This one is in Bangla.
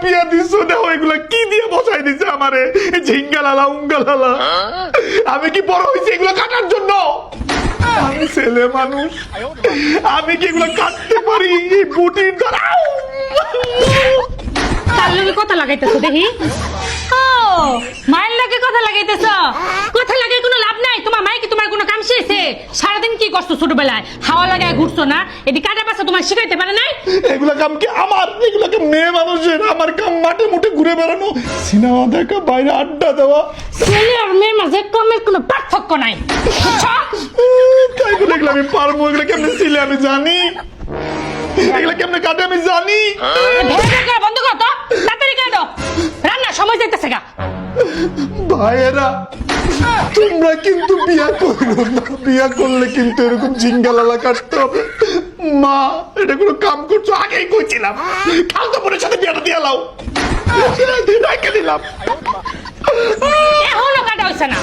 বিয়া দিছো না ওইগুলা কি দিয়ে বসাই দিছে আমারে ঝিঙ্গালালা উঙ্গালালা আমি কি বড় হইছি এগুলো কাটার জন্য আমি ছেলে মানুষ আমি কি এগুলো কাটতে পারি এই বুটির দ্বারা তার লগে কথা লাগাইতেছো দেখি ও মায়ের লগে কথা লাগাইতেছ কথা লাগাই কোনো লাভ নাই তোমার মাই কি তোমার কোনো কাম শিখেছে সারাদিন কি করছো ছোটবেলায় হাওয়া লাগায় ঘুরছো না এটি কাটা পাশা তোমার শিখাইতে পারে নাই এগুলা কাম কি আমার এগুলা কাম মেয়ে মানুষের আমার কাম মাঠে মুঠে ঘুরে বেড়ানো সিনেমা দেখা বাইরে আড্ডা দেওয়া ছেলে আর মেয়ের মাঝে কামের কোনো পার্থক্য নাই তাই বলে এগুলো আমি পারবো এগুলো কেমনে ছিলে আমি জানি এগুলো কেমনে কাটে আমি জানি বন্ধ কর তো তাড়াতাড়ি কাটো রান্নার সময় যাইতেছে গা ভাইয়েরা তোমরা কিন্তু বিয়া করো না বিয়া করলে কিন্তু এরকম ঝিঙ্গালালা কাটতে হবে মা এটা কোনো কাম করছো আগেই কইছিলাম খালতো বোনের সাথে বিয়াটা দিয়ে লাও রেখে দিলাম এখনো কাটা হইছে না